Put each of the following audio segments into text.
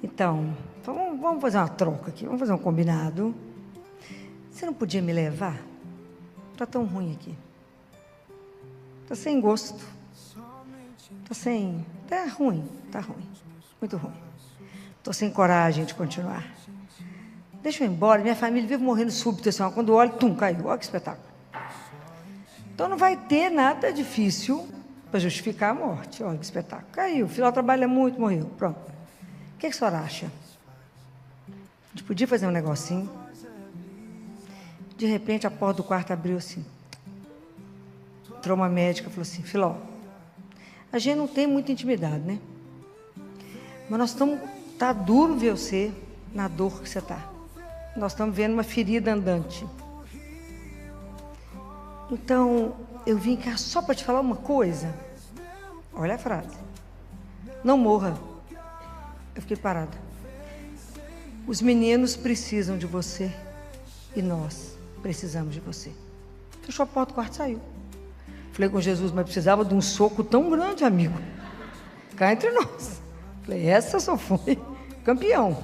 Então, vamos fazer uma troca aqui, vamos fazer um combinado. Você não podia me levar? Tá tão ruim aqui. Tá sem gosto. Tá ruim, muito ruim. Tô sem coragem de continuar. Deixa eu ir embora, minha família vive morrendo súbito, assim, ó, quando olho, caiu. Olha que espetáculo. Então não vai ter nada difícil para justificar a morte. Olha que espetáculo. Caiu, o filho trabalha muito, morreu. Pronto. O que a senhora acha? A gente podia fazer um negocinho. De repente, a porta do quarto abriu assim. Entrou uma médica e falou assim: Filó, a gente não tem muita intimidade, né? Mas nós estamos... Tá duro ver você na dor que você está. Nós estamos vendo uma ferida andante. Então, eu vim cá só para te falar uma coisa. Olha a frase. Não morra. Eu fiquei parada. Os meninos precisam de você e nós precisamos de você. Fechou a porta do quarto e saiu. Falei com Jesus, mas precisava de um soco tão grande, amigo. Cá entre nós. Falei, essa só foi campeão.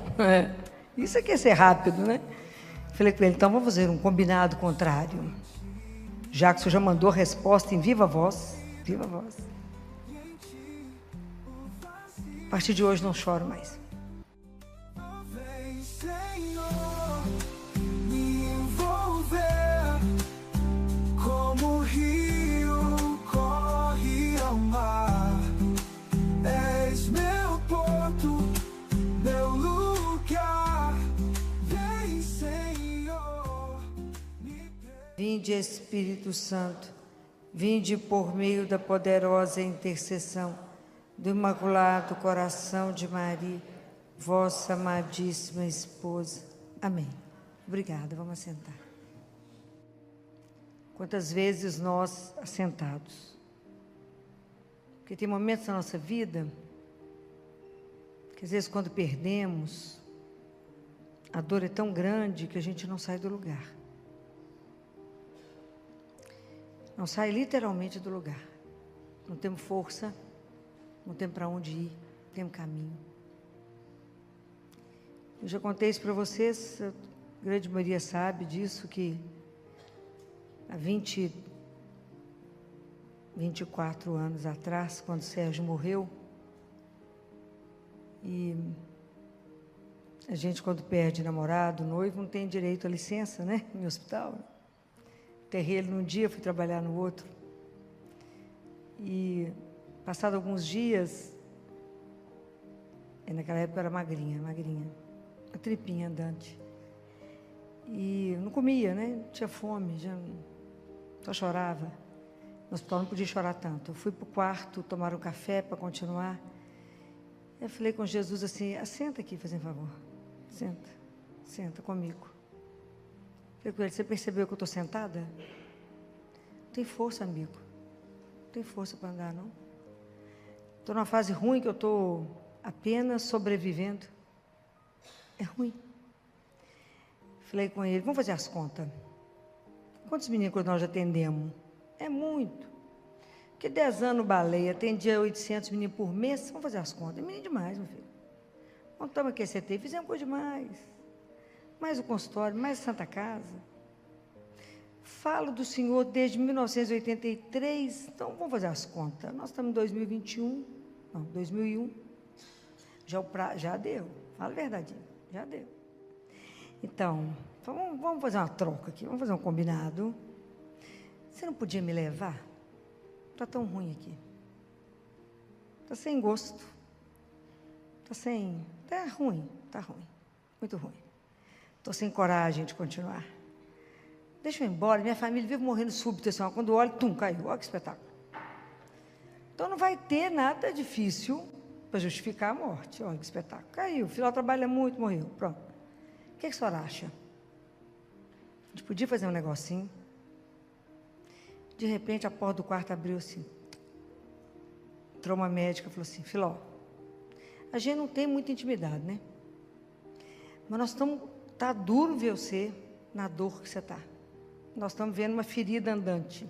Isso aqui é ser rápido, né? Falei com ele, então vamos fazer um combinado contrário. Já que o senhor já mandou a resposta em viva voz. Viva voz. A partir de hoje não choro mais. Vinde, Espírito Santo, vinde por meio da poderosa intercessão do Imaculado Coração de Maria, vossa amadíssima esposa. Amém. Obrigada, vamos assentar. Quantas vezes nós assentados? Porque tem momentos na nossa vida que às vezes quando perdemos, a dor é tão grande que a gente não sai do lugar. Não sai literalmente do lugar. Não temos força, não temos para onde ir, não temos caminho. Eu já contei isso para vocês, a grande maioria sabe disso, que há 24 anos atrás, quando Sérgio morreu, e a gente quando perde namorado, noivo, não tem direito à licença, né, no hospital. Enterrei ele num dia, fui trabalhar no outro. E, passado alguns dias, naquela época eu era magrinha, uma tripinha andante. E não comia, né? Tinha fome, só chorava. No hospital não podia chorar tanto. Eu fui para o quarto tomar um café para continuar. Eu falei com Jesus assim, senta aqui, fazendo favor. Senta comigo. Falei com ele, você percebeu que eu estou sentada? Não tem força, amigo. Não tem força para andar, não. Estou numa fase ruim que eu estou apenas sobrevivendo. É ruim. Falei com ele, vamos fazer as contas. Quantos meninos nós já atendemos? É muito. Porque 10 anos baleia, atendia 800 meninos por mês, vamos fazer as contas. É menino demais, meu filho. Montamos aqui a CT, fizemos coisa demais. Mais o consultório, mais a Santa Casa. Falo do Senhor desde 1983, então vamos fazer as contas. Nós estamos em 2021, não, 2001. Já deu, fala a verdade, já deu. Então, vamos fazer uma troca aqui, vamos fazer um combinado. Você não podia me levar? Está tão ruim aqui. Está sem gosto. Está ruim, muito ruim. Estou sem coragem de continuar. Deixa eu ir embora, minha família vive morrendo súbito, assim, ó, quando olho, caiu. Olha que espetáculo. Então não vai ter nada difícil para justificar a morte. Olha que espetáculo. Caiu, o filho trabalha muito, morreu. Pronto. O que a senhora acha? A gente podia fazer um negocinho. De repente, a porta do quarto abriu assim. Entrou uma médica e falou assim, Filó, a gente não tem muita intimidade, né? Mas nós estamos... Tá duro ver você na dor que você está. Nós estamos vendo uma ferida andante.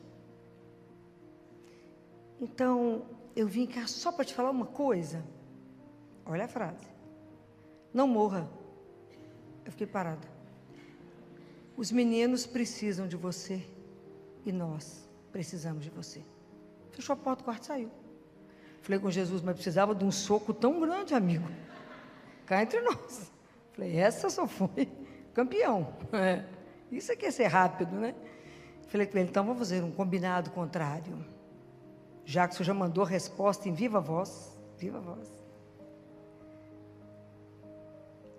Então, eu vim cá só para te falar uma coisa. Olha a frase. Não morra. Eu fiquei parada. Os meninos precisam de você e nós precisamos de você. Fechou a porta do quarto e saiu. Falei com Jesus, mas precisava de um soco tão grande, amigo. Cá entre nós. Falei, essa só foi campeão. Isso aqui é ser rápido, né? Falei com ele, então vamos fazer um combinado contrário. Já que o senhor já mandou a resposta em viva voz. Viva voz.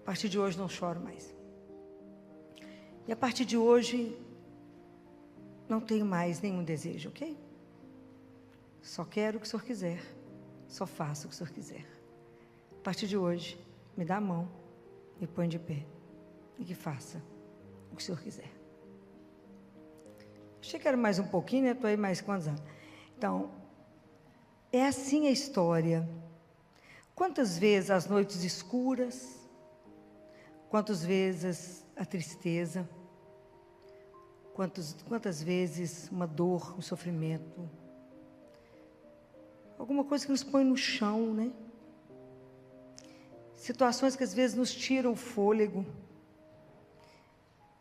A partir de hoje não choro mais. E a partir de hoje, não tenho mais nenhum desejo, ok? Só quero o que o senhor quiser. Só faço o que o senhor quiser. A partir de hoje, me dá a mão, me põe de pé. E que faça o que o senhor quiser. Achei que era mais um pouquinho, né? Estou aí mais quantos anos? Então, é assim a história. Quantas vezes as noites escuras, quantas vezes a tristeza, quantas vezes uma dor, um sofrimento, alguma coisa que nos põe no chão, né? Situações que às vezes nos tiram o fôlego.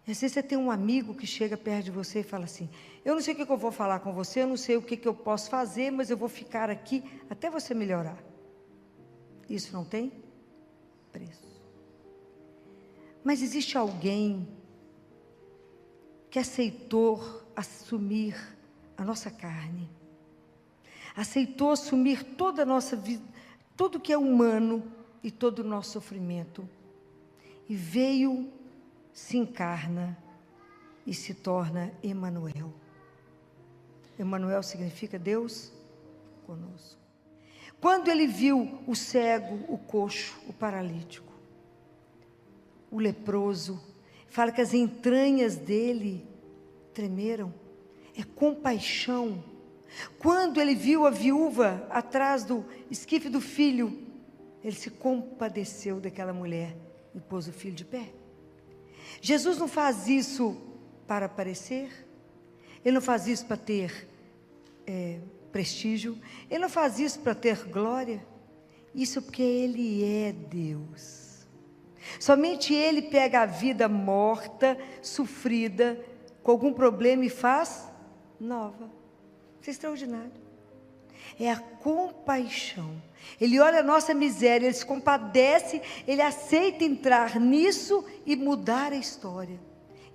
Às vezes você tem um amigo que chega perto de você e fala assim, eu não sei o que eu vou falar com você, eu não sei o que eu posso fazer, mas eu vou ficar aqui até você melhorar. Isso não tem preço. Mas existe alguém que aceitou assumir a nossa carne, aceitou assumir toda a nossa vida, tudo que é humano e todo o nosso sofrimento, e veio, se encarna e se torna Emanuel. Emanuel significa Deus conosco. Quando ele viu o cego, o coxo, o paralítico, o leproso, fala que as entranhas dele tremeram. É compaixão. Quando ele viu a viúva atrás do esquife do filho, ele se compadeceu daquela mulher e pôs o filho de pé. Jesus não faz isso para aparecer, ele não faz isso para ter prestígio, ele não faz isso para ter glória, isso porque ele é Deus. Somente ele pega a vida morta, sofrida, com algum problema e faz nova. Isso é extraordinário. É a compaixão. Ele olha a nossa miséria, ele se compadece, ele aceita entrar nisso e mudar a história.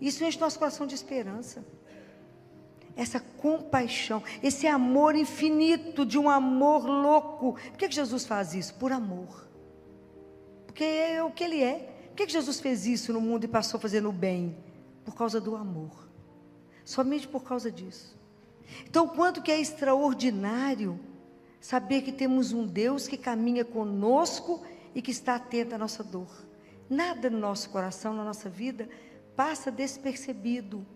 Isso enche nosso coração de esperança. Essa compaixão, esse amor infinito, de um amor louco. Por que Jesus faz isso? Por amor. Porque é o que ele é. Por que Jesus fez isso no mundo e passou fazendo o bem? Por causa do amor. Somente por causa disso. Então, quanto que é extraordinário saber que temos um Deus que caminha conosco e que está atento à nossa dor. Nada no nosso coração, na nossa vida, passa despercebido.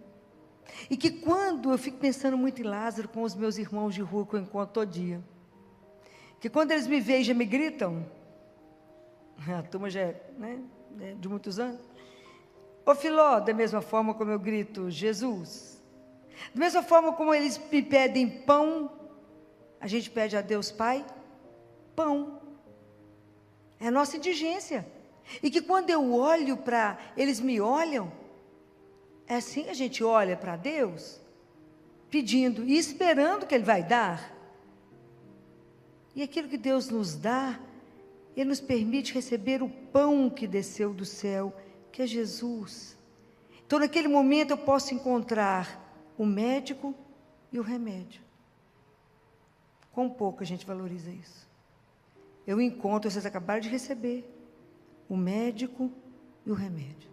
E que quando, eu fico pensando muito em Lázaro, com os meus irmãos de rua que eu encontro todo dia, que quando eles me veem, já me gritam, a turma já é, né, de muitos anos, ô Filó, da mesma forma como eu grito, Jesus, da mesma forma como eles me pedem pão, a gente pede a Deus Pai, pão, é a nossa indigência, e que quando eu olho para, eles me olham, é assim que a gente olha para Deus, pedindo e esperando que Ele vai dar, e aquilo que Deus nos dá, Ele nos permite receber o pão que desceu do céu, que é Jesus. Então naquele momento eu posso encontrar o médico e o remédio. Quão pouco a gente valoriza isso. Eu encontro, vocês acabaram de receber, o médico e o remédio.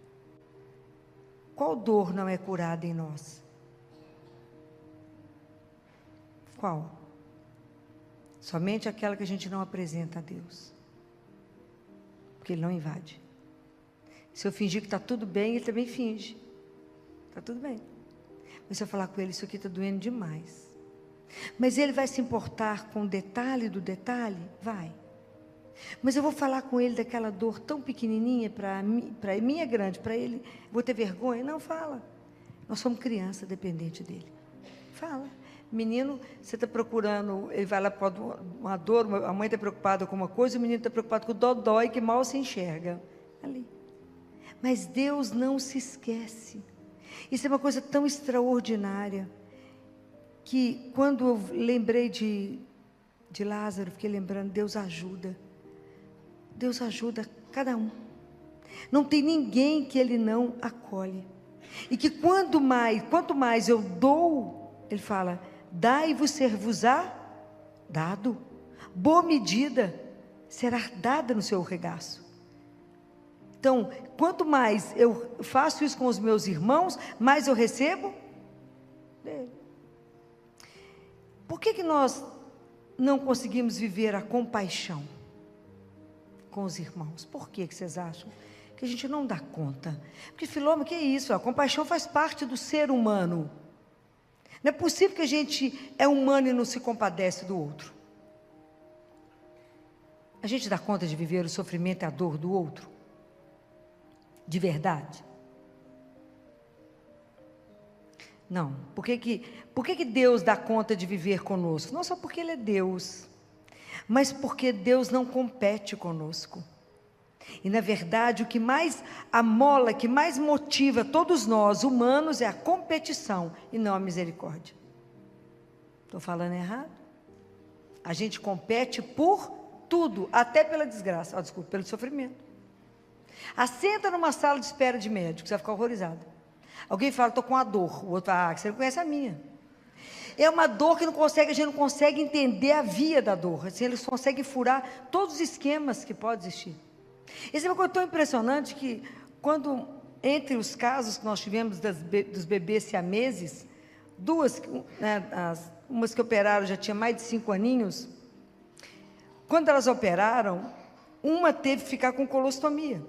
Qual dor não é curada em nós? Qual? Somente aquela que a gente não apresenta a Deus. Porque Ele não invade. Se eu fingir que está tudo bem, Ele também finge. Está tudo bem. Mas se eu falar com Ele, isso aqui está doendo demais. Mas Ele vai se importar com o detalhe do detalhe? Vai. Mas eu vou falar com Ele daquela dor tão pequenininha, para mim é grande, para Ele, vou ter vergonha? Não, fala. Nós somos criança dependente dEle. Fala. Menino, você está procurando, ele vai lá para uma dor, a mãe está preocupada com uma coisa, o menino está preocupado com o dodói, que mal se enxerga. ali. Mas Deus não se esquece. Isso é uma coisa tão extraordinária, que quando eu lembrei de Lázaro, fiquei lembrando, Deus ajuda cada um. Não tem ninguém que Ele não acolhe. E que quanto mais eu dou, Ele fala, dai-vos-ser-vos-á dado. Boa medida será dada no seu regaço. Então, quanto mais eu faço isso com os meus irmãos, mais eu recebo dele. Por que nós não conseguimos viver a compaixão com os irmãos? Por que vocês acham? Que a gente não dá conta. Porque, Filomena, que é isso? A compaixão faz parte do ser humano. Não é possível que a gente é humano e não se compadece do outro. A gente dá conta de viver o sofrimento e a dor do outro? De verdade? Não. Por que Deus dá conta de viver conosco? Não só porque Ele é Deus, mas porque Deus não compete conosco. E na verdade o que mais amola, que mais motiva todos nós humanos é a competição e não a misericórdia. Estou falando errado? A gente compete por tudo, até pela desgraça, desculpa, pelo sofrimento. Assenta numa sala de espera de médico, você vai ficar horrorizado. Alguém fala, estou com uma dor, o outro fala, você não conhece a minha. É uma dor que a gente não consegue entender a via da dor, assim, eles conseguem furar todos os esquemas que podem existir. Isso é uma coisa tão impressionante que, quando, entre os casos que nós tivemos dos bebês siameses, duas, né, umas que operaram já tinha mais de 5 aninhos, quando elas operaram, uma teve que ficar com colostomia,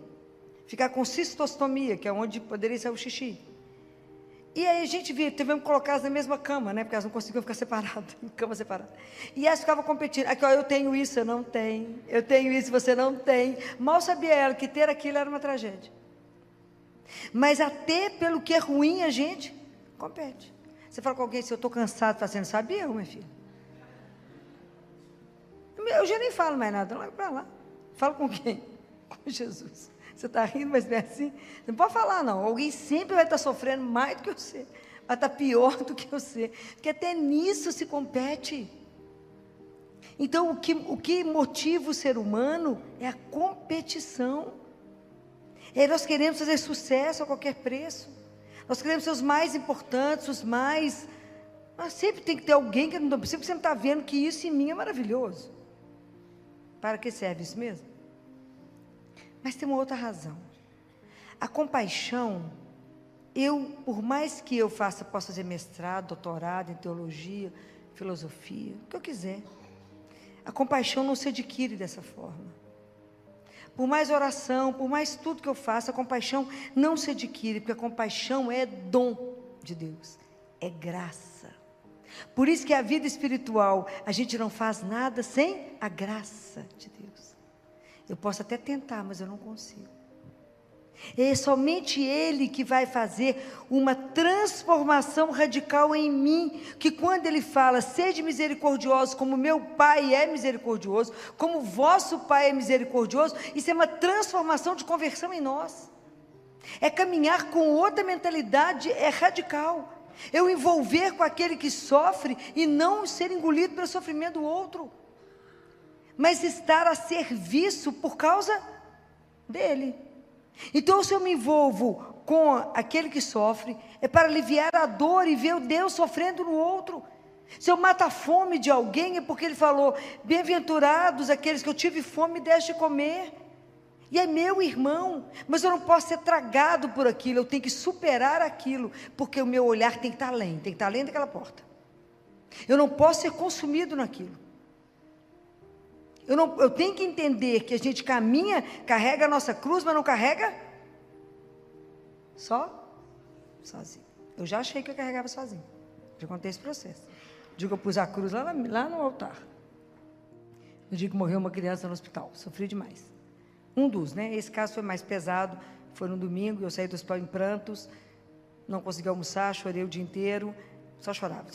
ficar com cistostomia, que é onde poderia sair o xixi. E aí a gente tivemos que colocá-las na mesma cama, né? Porque elas não conseguiam ficar separadas, em cama separada. E elas ficavam competindo. Aqui, ó, eu tenho isso, eu não tenho. Eu tenho isso, você não tem. Mal sabia ela que ter aquilo era uma tragédia. Mas até pelo que é ruim a gente compete. Você fala com alguém, se eu estou cansado, fazendo, sabia, minha filha? Eu já nem falo mais nada, lá para lá. Falo com quem? Com Jesus. Você está rindo, mas bem assim, você não pode falar não, alguém sempre vai estar sofrendo mais do que você, vai estar pior do que você, porque até nisso se compete. Então o que motiva o ser humano é a competição. Nós queremos fazer sucesso a qualquer preço, nós queremos ser os mais importantes, mas sempre tem que ter alguém que não é possível, porque você não está vendo que isso em mim é maravilhoso. Para que serve isso mesmo? Mas tem uma outra razão. A compaixão, por mais que eu possa fazer mestrado, doutorado em teologia, filosofia, o que eu quiser, a compaixão não se adquire dessa forma. Por mais oração, por mais tudo que eu faça, a compaixão não se adquire, porque a compaixão é dom de Deus, é graça. Por isso que a vida espiritual, a gente não faz nada sem a graça de Deus. Eu posso até tentar, mas eu não consigo. É somente Ele que vai fazer uma transformação radical em mim, que quando Ele fala, sede misericordiosos como meu Pai é misericordioso, como vosso Pai é misericordioso, isso é uma transformação de conversão em nós. É caminhar com outra mentalidade, é radical. Eu envolver com aquele que sofre e não ser engolido pelo sofrimento do outro, mas estar a serviço por causa dele. Então, se eu me envolvo com aquele que sofre, é para aliviar a dor e ver o Deus sofrendo no outro. Se eu mato a fome de alguém, é porque ele falou, bem-aventurados aqueles que eu tive fome e deste de comer. E é meu irmão, mas eu não posso ser tragado por aquilo, eu tenho que superar aquilo, porque o meu olhar tem que estar além daquela porta. Eu não posso ser consumido naquilo. Eu tenho que entender que a gente caminha, carrega a nossa cruz, mas não carrega sozinho. Eu já achei que eu carregava sozinho. Já contei esse processo. Digo, eu pus a cruz lá no altar. No dia que morreu uma criança no hospital. Sofri demais. Um dos, né? Esse caso foi mais pesado. Foi no domingo, eu saí do hospital em prantos. Não consegui almoçar, chorei o dia inteiro. Só chorava.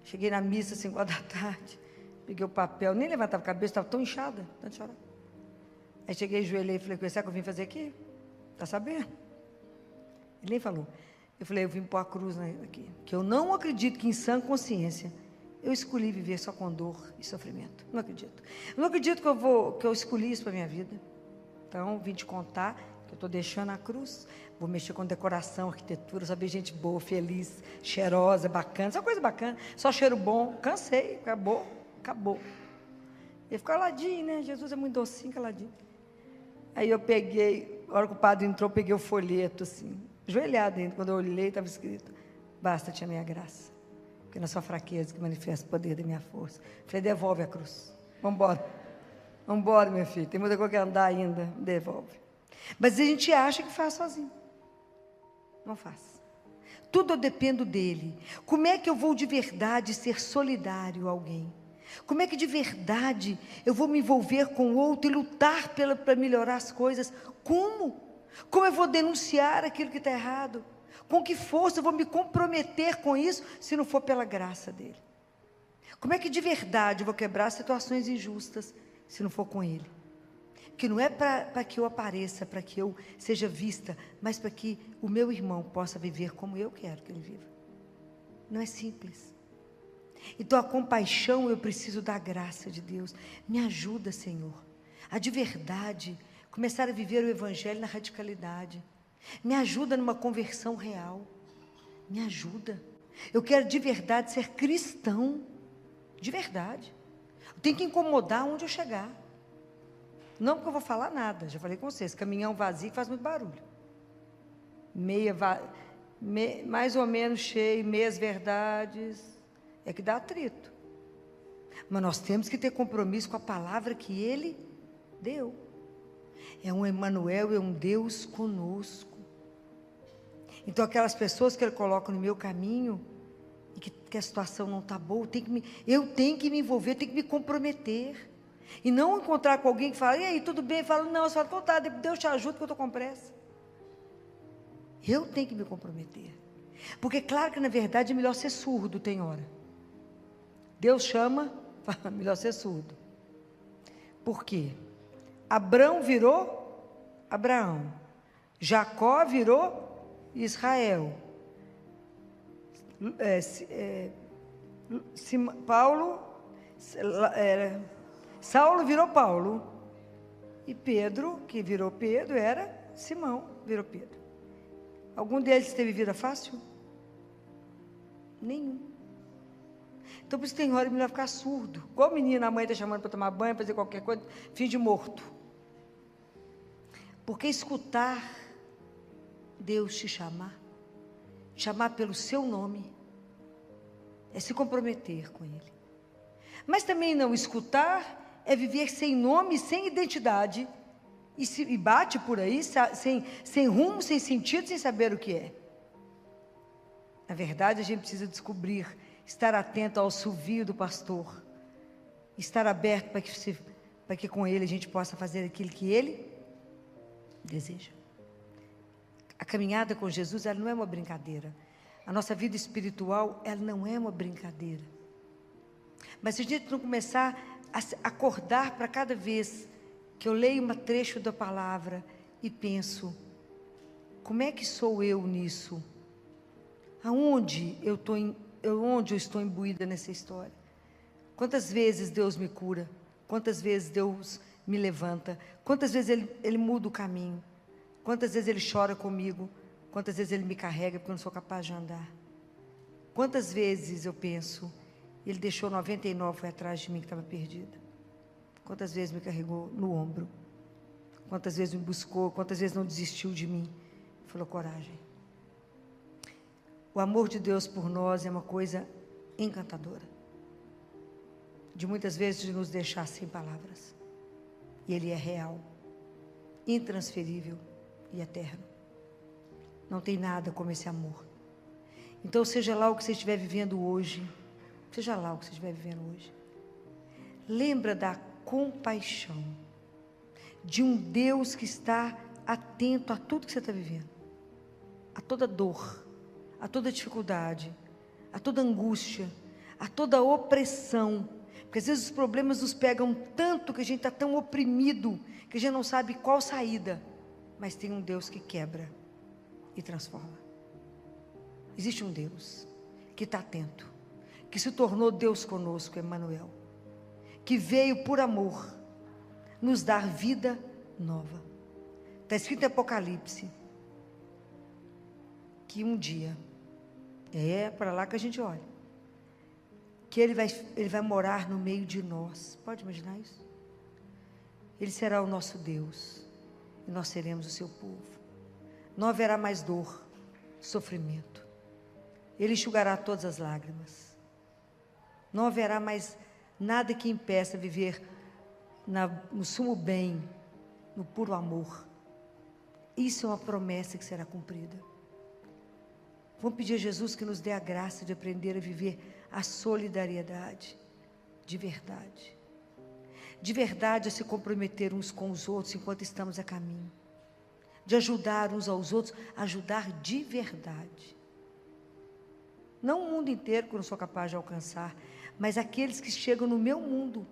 Cheguei na missa, 5 horas da tarde. Peguei o papel, nem levantava a cabeça, estava tão inchada, tanto chorar. Aí cheguei, ajoelhei e falei, sabe o que eu vim fazer aqui? Está sabendo? Ele nem falou. Eu falei, eu vim pôr a cruz aqui. Que eu não acredito que em sã consciência eu escolhi viver só com dor e sofrimento. Não acredito. Eu não acredito que eu escolhi isso para a minha vida. Então, vim te contar que eu estou deixando a cruz. Vou mexer com decoração, arquitetura, saber gente boa, feliz, cheirosa, bacana. Só coisa bacana. Só cheiro bom. Cansei. Acabou. Ele ficou caladinho, né? Jesus é muito docinho, caladinho. Aí eu peguei, a hora que o padre entrou, eu peguei o folheto, assim, ajoelhado ainda. Quando eu olhei, estava escrito, basta-te a minha graça, porque na sua fraqueza que manifesta o poder da minha força. Falei, devolve a cruz. Vamos embora, meu filho, tem muita coisa que andar ainda, devolve. Mas a gente acha que faz sozinho. Não faz. Tudo eu dependo dele. Como é que eu vou de verdade ser solidário a alguém? Como é que de verdade eu vou me envolver com o outro e lutar para melhorar as coisas? Como? Como eu vou denunciar aquilo que está errado? Com que força eu vou me comprometer com isso, se não for pela graça dele? Como é que de verdade eu vou quebrar situações injustas, se não for com ele? Que não é para que eu apareça, para que eu seja vista, mas para que o meu irmão possa viver como eu quero que ele viva. Não é simples. Então a compaixão, eu preciso da graça de Deus. Me ajuda, Senhor, a de verdade começar a viver o Evangelho na radicalidade. Me ajuda numa conversão real. Me ajuda. Eu quero de verdade ser cristão. De verdade. Eu tenho que incomodar onde eu chegar. Não porque eu vou falar nada. Já falei com vocês, caminhão vazio faz muito barulho. Mais ou menos cheio, meias verdades, é que dá atrito. Mas nós temos que ter compromisso com a palavra que ele deu. É um Emmanuel, é um Deus conosco. Então aquelas pessoas que ele coloca no meu caminho, e que a situação não está boa, eu tenho que me envolver, eu tenho que me comprometer. E não encontrar com alguém que fala, e aí, tudo bem? Eu falo, não, eu só estou, tá, Deus te ajuda, porque eu estou com pressa. Eu tenho que me comprometer. Porque claro que na verdade é melhor ser surdo, tem hora. Deus chama, melhor ser surdo. Por quê? Abrão virou Abraão. Jacó virou Israel. Saulo virou Paulo. E Pedro, que virou Pedro, era Simão, virou Pedro. Algum deles teve vida fácil? Nenhum. Então, por isso tem hora melhor ficar surdo. Igual o menino, a mãe está chamando para tomar banho, para fazer qualquer coisa, fim de morto. Porque escutar Deus te chamar pelo seu nome, é se comprometer com Ele. Mas também não escutar é viver sem nome, sem identidade, e bate por aí, sem rumo, sem sentido, sem saber o que é. Na verdade, a gente precisa descobrir, estar atento ao assovio do pastor, estar aberto para que com ele a gente possa fazer aquilo que ele deseja. A caminhada com Jesus, ela não é uma brincadeira. A nossa vida espiritual, ela não é uma brincadeira. Mas se a gente não começar a acordar para cada vez que eu leio um trecho da palavra e penso, como é que sou eu nisso? Onde eu estou imbuída nessa história? Quantas vezes Deus me cura? Quantas vezes Deus me levanta? Quantas vezes Ele muda o caminho? Quantas vezes Ele chora comigo? Quantas vezes Ele me carrega porque eu não sou capaz de andar? Quantas vezes eu penso, Ele deixou 99, foi atrás de mim que estava perdida? Quantas vezes me carregou no ombro? Quantas vezes me buscou? Quantas vezes não desistiu de mim? Falou, coragem. O amor de Deus por nós é uma coisa encantadora. De muitas vezes de nos deixar sem palavras. E Ele é real, intransferível e eterno. Não tem nada como esse amor. Então, seja lá o que você estiver vivendo hoje, lembra da compaixão de um Deus que está atento a tudo que você está vivendo, a toda dor, a toda dificuldade, a toda angústia, a toda opressão, porque Porque às vezes os problemas nos pegam tanto que a gente está tão oprimido que a gente não sabe qual saída. Mas tem um Deus que quebra e transforma. Existe um Deus que está atento, que se tornou Deus conosco, Emmanuel, que veio por amor nos dar vida nova. Está escrito em Apocalipse que um dia, é para lá que a gente olha, que ele vai morar no meio de nós. Pode imaginar isso? Ele será o nosso Deus e nós seremos o seu povo. Não haverá mais dor, sofrimento. Ele enxugará todas as lágrimas. Não haverá mais nada que impeça viver no sumo bem, no puro amor. Isso é uma promessa que será cumprida. Vamos pedir a Jesus que nos dê a graça de aprender a viver a solidariedade de verdade. De verdade, a se comprometer uns com os outros enquanto estamos a caminho. De ajudar uns aos outros, ajudar de verdade. Não o mundo inteiro que eu não sou capaz de alcançar, mas aqueles que chegam no meu mundo.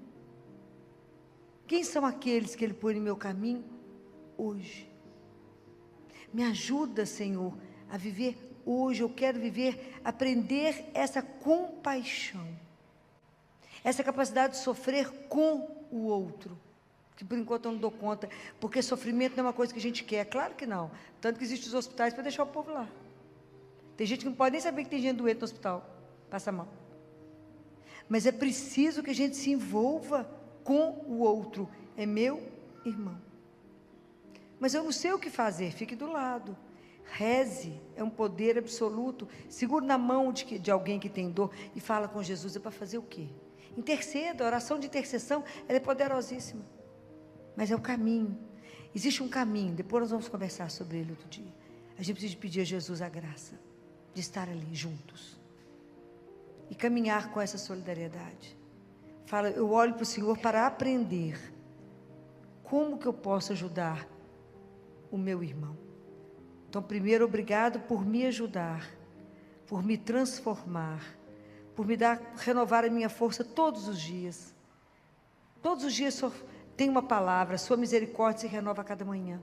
Quem são aqueles que Ele põe no meu caminho hoje? Me ajuda, Senhor, a viver hoje. Eu quero viver, aprender essa compaixão, essa capacidade de sofrer com o outro, que por enquanto eu não dou conta, porque sofrimento não é uma coisa que a gente quer, claro que não, tanto que existem os hospitais para deixar o povo lá. Tem gente que não pode nem saber que tem gente doente no hospital, passa mal. Mas é preciso que a gente se envolva com o outro, é meu irmão. Mas eu não sei o que fazer, fique do lado. Reze, é um poder absoluto. Segure na mão de alguém que tem dor e fala com Jesus. É para fazer o quê? Interceda, a oração de intercessão, ela é poderosíssima. Mas é o caminho. Existe um caminho, depois nós vamos conversar sobre ele outro dia. A gente precisa pedir a Jesus a graça de estar ali juntos e caminhar com essa solidariedade. Fala, eu olho para o Senhor para aprender como que eu posso ajudar o meu irmão. Então, primeiro, obrigado por me ajudar, por me transformar, por me renovar a minha força todos os dias. Todos os dias tem uma palavra, sua misericórdia se renova a cada manhã.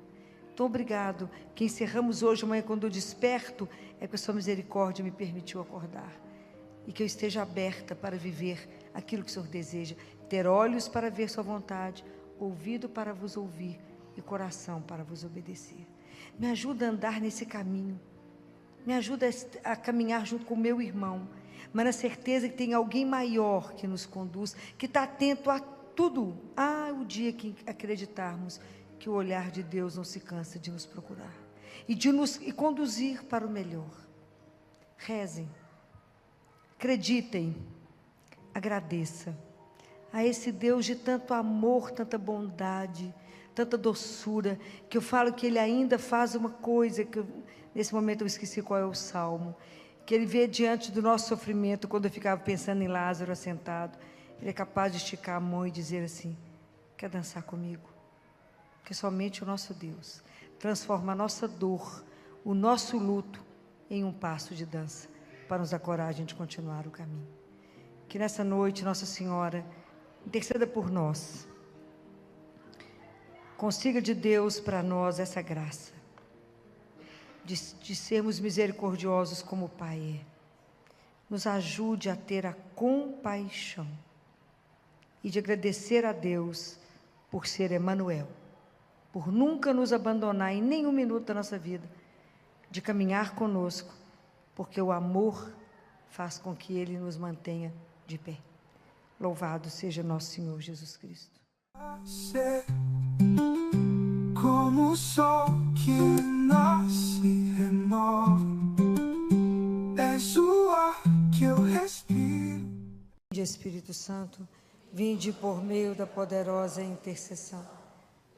Então, obrigado, que encerramos hoje amanhã quando eu desperto, é que a sua misericórdia me permitiu acordar. E que eu esteja aberta para viver aquilo que o Senhor deseja. Ter olhos para ver sua vontade, ouvido para vos ouvir e coração para vos obedecer. Me ajuda a andar nesse caminho. Me ajuda a caminhar junto com o meu irmão, mas na certeza que tem alguém maior que nos conduz, que está atento a tudo. O dia que acreditarmos que o olhar de Deus não se cansa de nos procurar e de nos conduzir para o melhor. Rezem, acreditem, agradeça a esse Deus de tanto amor, tanta bondade, tanta doçura, que eu falo que Ele ainda faz uma coisa, que nesse momento eu esqueci qual é o salmo, que Ele vê diante do nosso sofrimento, quando eu ficava pensando em Lázaro assentado, Ele é capaz de esticar a mão e dizer assim, quer dançar comigo? Que somente o nosso Deus transforma a nossa dor, o nosso luto, em um passo de dança, para nos dar coragem de continuar o caminho. Que nessa noite, Nossa Senhora, interceda por nós, consiga de Deus para nós essa graça, de sermos misericordiosos como o Pai é. Nos ajude a ter a compaixão e de agradecer a Deus por ser Emmanuel, por nunca nos abandonar em nenhum minuto da nossa vida, de caminhar conosco, porque o amor faz com que Ele nos mantenha de pé. Louvado seja nosso Senhor Jesus Cristo. Como o sol que nasce e renova, és o ar que eu respiro. Vinde, Espírito Santo, vinde por meio da poderosa intercessão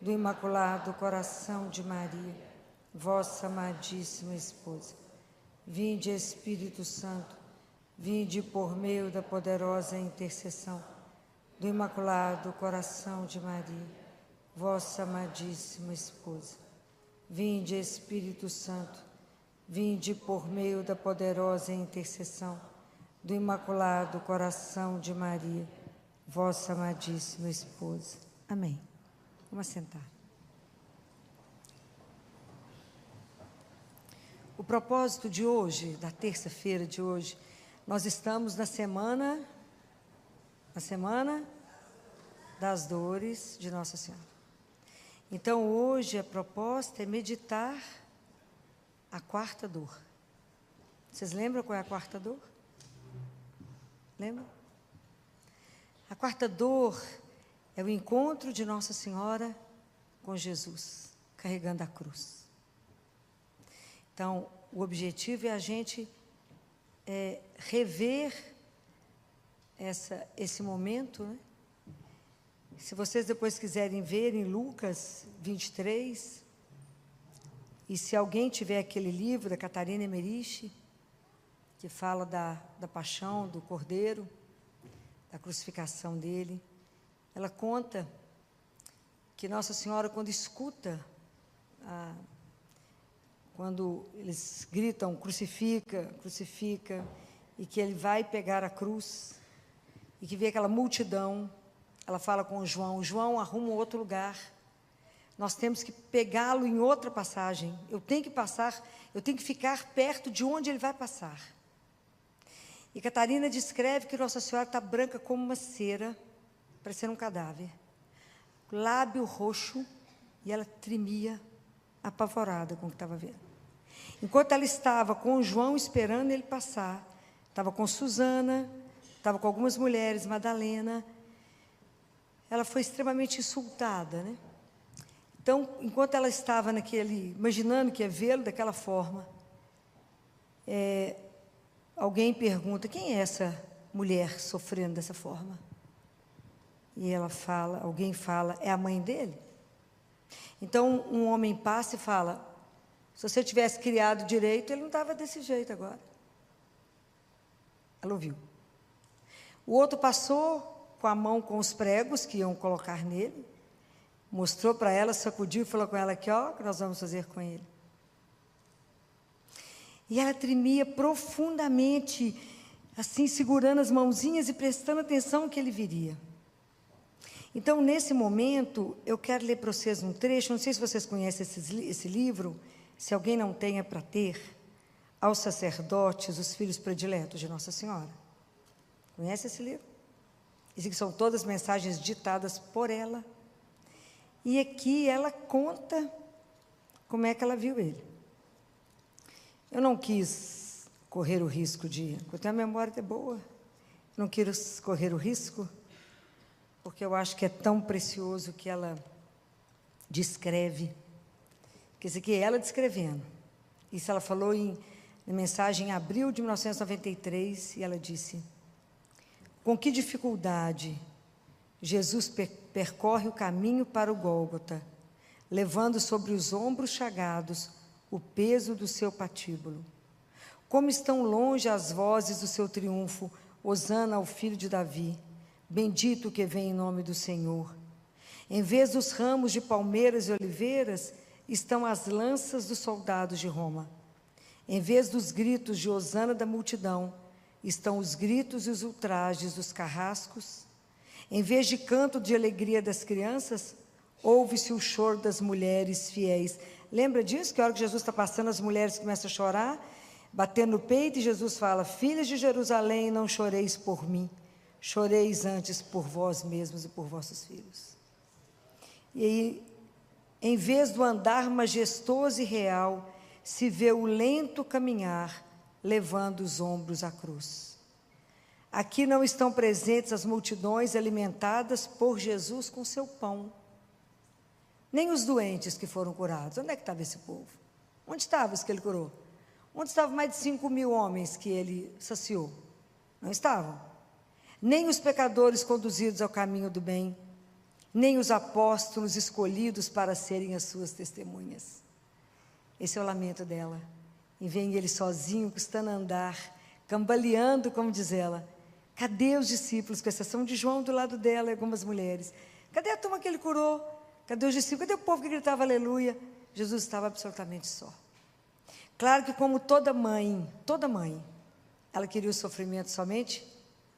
do Imaculado Coração de Maria, vossa amadíssima esposa. Vinde, Espírito Santo, vinde por meio da poderosa intercessão do Imaculado Coração de Maria, vossa amadíssima esposa. Vinde, Espírito Santo, vinde por meio da poderosa intercessão do Imaculado Coração de Maria, vossa amadíssima esposa. Amém. Vamos sentar. O propósito de hoje, da terça-feira de hoje, nós estamos na semana das dores de Nossa Senhora. Então, hoje a proposta é meditar a quarta dor. Vocês lembram qual é a quarta dor? Lembram? A quarta dor é o encontro de Nossa Senhora com Jesus, carregando a cruz. Então, o objetivo é a gente rever esse momento, né? Se vocês depois quiserem ver em Lucas 23, e se alguém tiver aquele livro da Catarina Emmerich, que fala da paixão do Cordeiro, da crucificação dele, ela conta que Nossa Senhora, quando escuta, quando eles gritam, crucifica, crucifica, e que ele vai pegar a cruz, e que vê aquela multidão, ela fala com o João, arruma um outro lugar, nós temos que pegá-lo em outra passagem, eu tenho que ficar perto de onde ele vai passar. E Catarina descreve que Nossa Senhora está branca como uma cera, parecendo um cadáver, lábio roxo, e ela tremia, apavorada com o que estava vendo. Enquanto ela estava com o João esperando ele passar, estava com Susana, estava com algumas mulheres, Madalena, ela foi extremamente insultada, né? Então, enquanto ela estava imaginando que ia vê-lo daquela forma, alguém pergunta, quem é essa mulher sofrendo dessa forma? E alguém fala, é a mãe dele? Então, um homem passa e fala, se você tivesse criado direito, ele não estava desse jeito agora. Ela ouviu. O outro passou com a mão com os pregos que iam colocar nele, mostrou para ela, sacudiu e falou com ela aqui, ó, o que nós vamos fazer com ele. E ela tremia profundamente, assim, segurando as mãozinhas e prestando atenção que ele viria. Então, nesse momento, eu quero ler para vocês um trecho, não sei se vocês conhecem esse livro, se alguém não tem é para ter, Aos Sacerdotes, os Filhos Prediletos de Nossa Senhora. Conhece esse livro? Isso que são todas mensagens ditadas por ela. E aqui ela conta como é que ela viu ele. Eu não quis correr o risco porque a memória é boa, não quis correr o risco, porque eu acho que é tão precioso que ela descreve, que isso aqui é ela descrevendo. Isso ela falou na mensagem em abril de 1993, e ela disse, com que dificuldade Jesus percorre o caminho para o Gólgota, levando sobre os ombros chagados o peso do seu patíbulo. Como estão longe as vozes do seu triunfo, hosana ao filho de Davi, bendito que vem em nome do Senhor. Em vez dos ramos de palmeiras e oliveiras, estão as lanças dos soldados de Roma. Em vez dos gritos de hosana da multidão, estão os gritos e os ultrajes dos carrascos. Em vez de canto de alegria das crianças, ouve-se o choro das mulheres fiéis. Lembra disso? Que a hora que Jesus está passando, as mulheres começam a chorar, batendo no peito, e Jesus fala, filhas de Jerusalém, não choreis por mim, choreis antes por vós mesmos e por vossos filhos. E aí, em vez do andar majestoso e real, se vê o lento caminhar, levando os ombros à cruz. Aqui não estão presentes as multidões alimentadas por Jesus com seu pão, nem os doentes que foram curados. Onde é que estava esse povo? Onde estavam os que ele curou? Onde estavam mais de 5.000 homens que ele saciou? Não estavam. Nem os pecadores conduzidos ao caminho do bem, nem os apóstolos escolhidos para serem as suas testemunhas. Esse é o lamento dela. E vem ele sozinho, custando a andar, cambaleando, como diz ela. Cadê os discípulos, com exceção de João do lado dela e algumas mulheres? Cadê a turma que ele curou? Cadê os discípulos? Cadê o povo que gritava aleluia? Jesus estava absolutamente só. Claro que, como toda mãe, ela queria o sofrimento somente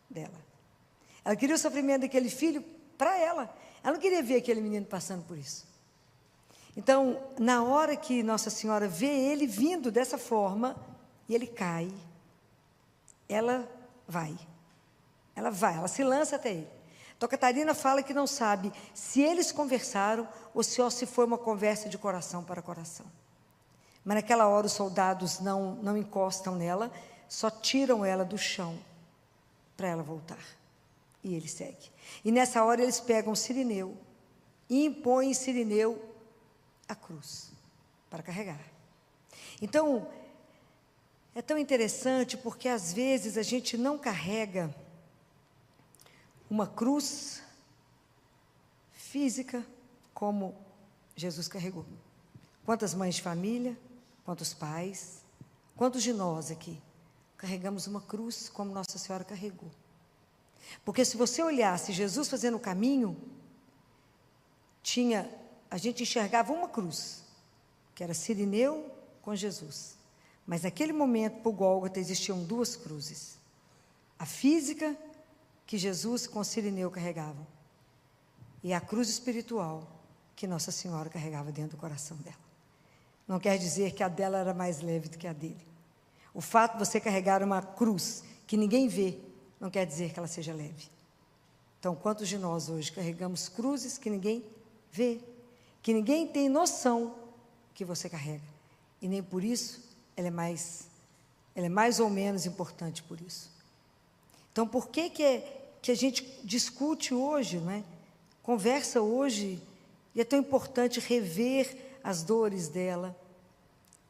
dela. Ela queria o sofrimento daquele filho para ela. Ela não queria ver aquele menino passando por isso. Então, na hora que Nossa Senhora vê ele vindo dessa forma, e ele cai, ela vai. Ela se lança até ele. Então, Catarina fala que não sabe se eles conversaram ou se foi uma conversa de coração para coração. Mas naquela hora os soldados não encostam nela, só tiram ela do chão para ela voltar. E ele segue. E nessa hora eles pegam Cirineu e impõem em Cirineu a cruz para carregar. Então, é tão interessante porque às vezes a gente não carrega uma cruz física como Jesus carregou. Quantas mães de família, quantos pais, quantos de nós aqui carregamos uma cruz como Nossa Senhora carregou? Porque se você olhasse Jesus fazendo o caminho, a gente enxergava uma cruz, que era Cirineu com Jesus. Mas naquele momento, para o Gólgota, existiam duas cruzes. A física, que Jesus com Cirineu carregavam, e a cruz espiritual, que Nossa Senhora carregava dentro do coração dela. Não quer dizer que a dela era mais leve do que a dele. O fato de você carregar uma cruz que ninguém vê, não quer dizer que ela seja leve. Então, quantos de nós hoje carregamos cruzes que ninguém vê, que ninguém tem noção que você carrega, e nem por isso ela é mais ou menos importante por isso. Então, por que a gente discute hoje, não é? Conversa hoje, e é tão importante rever as dores dela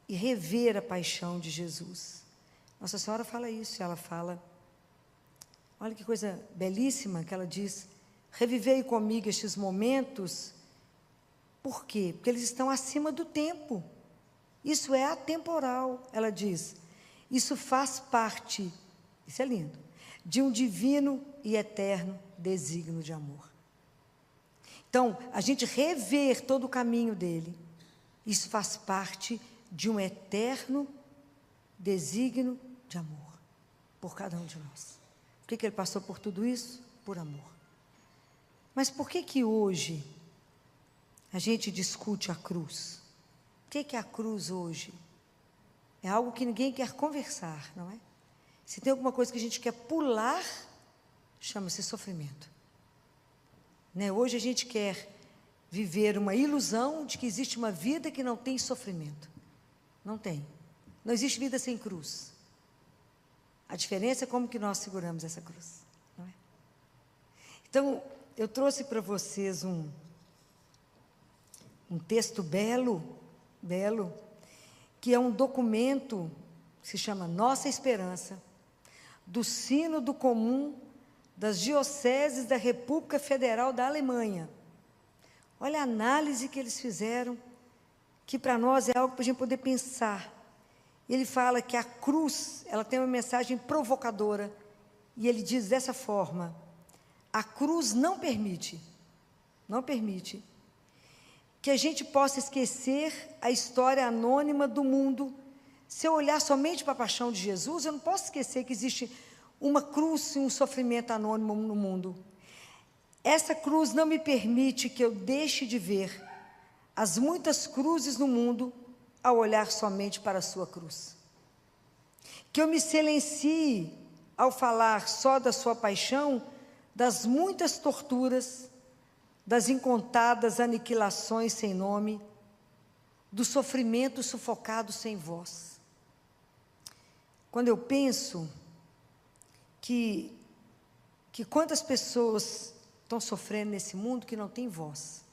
e rever a paixão de Jesus. Nossa Senhora fala isso, ela fala, olha que coisa belíssima que ela diz, revivei comigo estes momentos. Por quê? Porque eles estão acima do tempo. Isso é atemporal, ela diz. Isso faz parte, isso é lindo, de um divino e eterno desígnio de amor. Então, a gente rever todo o caminho dele, isso faz parte de um eterno desígnio de amor por cada um de nós. Por que ele passou por tudo isso? Por amor. Mas por que hoje a gente discute a cruz? O que é a cruz hoje? É algo que ninguém quer conversar, não é? Se tem alguma coisa que a gente quer pular, chama-se sofrimento. Né? Hoje a gente quer viver uma ilusão de que existe uma vida que não tem sofrimento. Não tem. Não existe vida sem cruz. A diferença é como que nós seguramos essa cruz, não é? Então, eu trouxe para vocês um texto belo, que é um documento que se chama Nossa Esperança, do Sínodo Comum das Dioceses da República Federal da Alemanha. Olha a análise que eles fizeram, que para nós é algo para a gente poder pensar. Ele fala que a cruz, ela tem uma mensagem provocadora, e ele diz dessa forma, a cruz não permite que a gente possa esquecer a história anônima do mundo. Se eu olhar somente para a paixão de Jesus, eu não posso esquecer que existe uma cruz e um sofrimento anônimo no mundo. Essa cruz não me permite que eu deixe de ver as muitas cruzes no mundo ao olhar somente para a sua cruz. Que eu me silencie ao falar só da sua paixão, das muitas torturas, das incontadas aniquilações sem nome, do sofrimento sufocado sem voz. Quando eu penso que quantas pessoas estão sofrendo nesse mundo que não tem voz,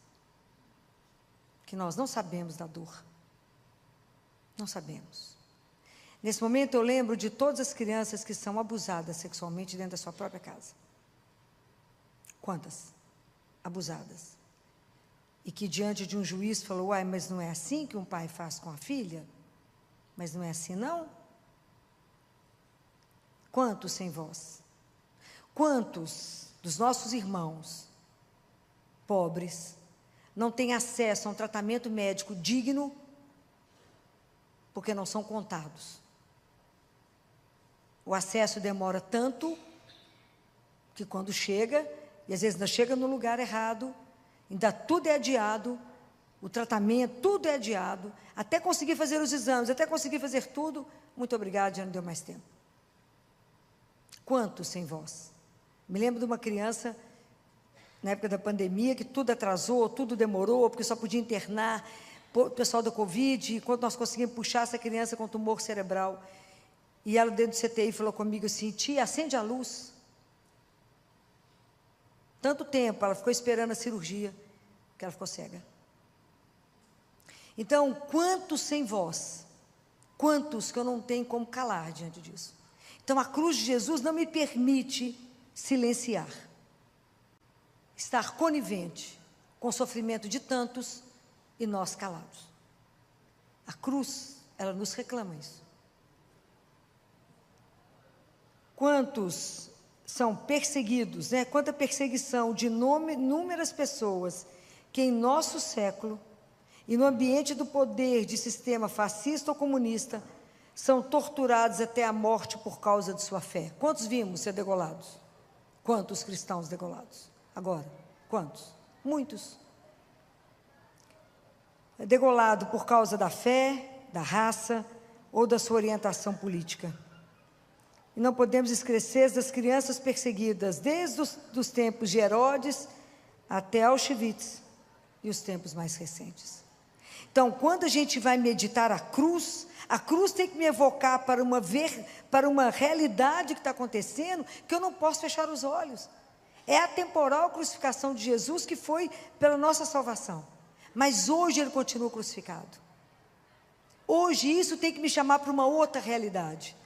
que nós não sabemos da dor, não sabemos. Nesse momento eu lembro de todas as crianças que são abusadas sexualmente dentro da sua própria casa. Quantas? Abusadas. E que diante de um juiz falou, uai, mas não é assim que um pai faz com a filha? Mas não é assim não? Quantos sem voz? Quantos dos nossos irmãos pobres não têm acesso a um tratamento médico digno porque não são contados? O acesso demora tanto Que quando chega, e às vezes ainda chega no lugar errado, ainda tudo é adiado, o tratamento, tudo é adiado, até conseguir fazer os exames, até conseguir fazer tudo, muito obrigado, já não deu mais tempo. Quantos sem voz? Me lembro de uma criança, na época da pandemia, que tudo atrasou, tudo demorou, porque só podia internar o pessoal da Covid, e quando nós conseguimos puxar essa criança com tumor cerebral, e ela dentro do CTI falou comigo assim, tia, acende a luz. Tanto tempo, ela ficou esperando a cirurgia, que ela ficou cega. Então, quantos sem voz? Quantos que eu não tenho como calar diante disso? Então, a cruz de Jesus não me permite silenciar, estar conivente com o sofrimento de tantos e nós calados. A cruz, ela nos reclama isso. Quantos são perseguidos, né? Quanta perseguição de inúmeras pessoas que em nosso século e no ambiente do poder de sistema fascista ou comunista são torturados até a morte por causa de sua fé. Quantos vimos ser degolados? Quantos cristãos degolados? Agora, quantos? Muitos. É degolado por causa da fé, da raça ou da sua orientação política. E não podemos esquecer das crianças perseguidas, desde os tempos de Herodes até Auschwitz e os tempos mais recentes. Então, quando a gente vai meditar a cruz tem que me evocar para uma realidade que está acontecendo, que eu não posso fechar os olhos. É a temporal crucificação de Jesus que foi pela nossa salvação. Mas hoje ele continua crucificado. Hoje isso tem que me chamar para uma outra realidade.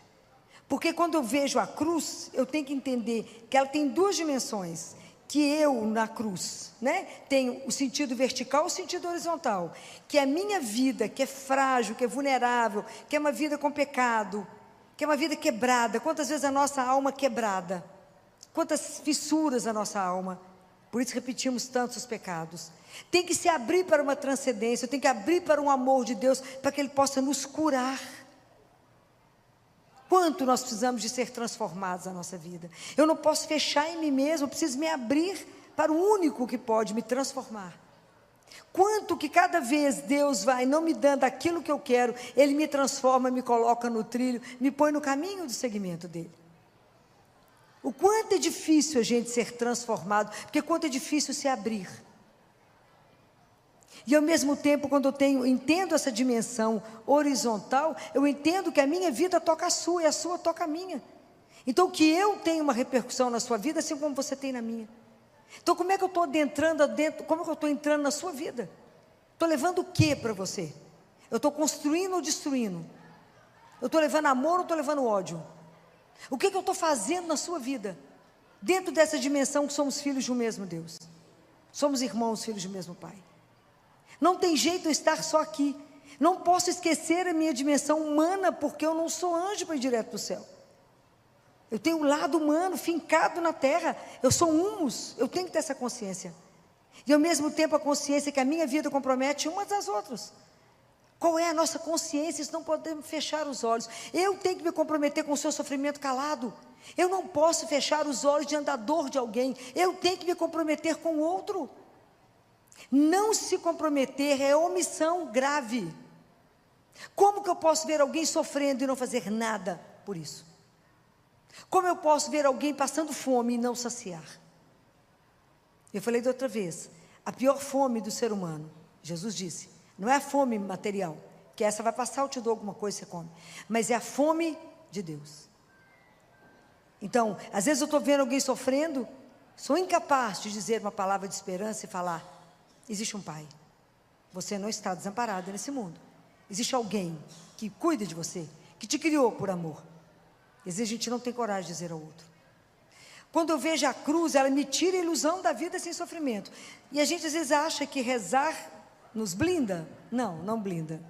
Porque quando eu vejo a cruz, eu tenho que entender que ela tem duas dimensões. Que eu, na cruz, né, tenho o sentido vertical e o sentido horizontal. Que a minha vida, que é frágil, que é vulnerável, que é uma vida com pecado, que é uma vida quebrada. Quantas vezes a nossa alma quebrada? Quantas fissuras a nossa alma? Por isso repetimos tantos pecados. Tem que se abrir para uma transcendência, tem que abrir para um amor de Deus, para que Ele possa nos curar. Quanto nós precisamos de ser transformados na nossa vida. Eu não posso fechar em mim mesmo, eu preciso me abrir para o único que pode me transformar. Quanto que cada vez Deus vai não me dando aquilo que eu quero, Ele me transforma, me coloca no trilho, me põe no caminho do seguimento dEle. O quanto é difícil a gente ser transformado, porque quanto é difícil se abrir. E ao mesmo tempo, quando eu entendo essa dimensão horizontal, eu entendo que a minha vida toca a sua e a sua toca a minha. Então, que eu tenho uma repercussão na sua vida, assim como você tem na minha. Então, como é que eu estou como é que eu estou entrando na sua vida? Estou levando o que para você? Eu estou construindo ou destruindo? Eu estou levando amor ou estou levando ódio? O que eu estou fazendo na sua vida? Dentro dessa dimensão que somos filhos de um mesmo Deus. Somos irmãos, filhos do mesmo Pai. Não tem jeito de eu estar só aqui. Não posso esquecer a minha dimensão humana, porque eu não sou anjo para ir direto para o céu. Eu tenho o lado humano fincado na terra. Eu sou humus, eu tenho que ter essa consciência. E ao mesmo tempo a consciência que a minha vida compromete umas das outras. Qual é a nossa consciência? Isso não podemos fechar os olhos. Eu tenho que me comprometer com o seu sofrimento calado. Eu não posso fechar os olhos diante da dor de alguém. Eu tenho que me comprometer com o outro. Não se comprometer é omissão grave. Como que eu posso ver alguém sofrendo e não fazer nada por isso? Como eu posso ver alguém passando fome e não saciar? Eu falei da outra vez, a pior fome do ser humano, Jesus disse, não é a fome material, que essa vai passar, eu te dou alguma coisa e você come, mas é a fome de Deus. Então, às vezes eu estou vendo alguém sofrendo, sou incapaz de dizer uma palavra de esperança e falar, existe um Pai, você não está desamparado nesse mundo, existe alguém que cuida de você, que te criou por amor. Às vezes a gente não tem coragem de dizer ao outro. Quando eu vejo a cruz, ela me tira a ilusão da vida sem sofrimento, e a gente às vezes acha que rezar nos blinda. Não, não blinda.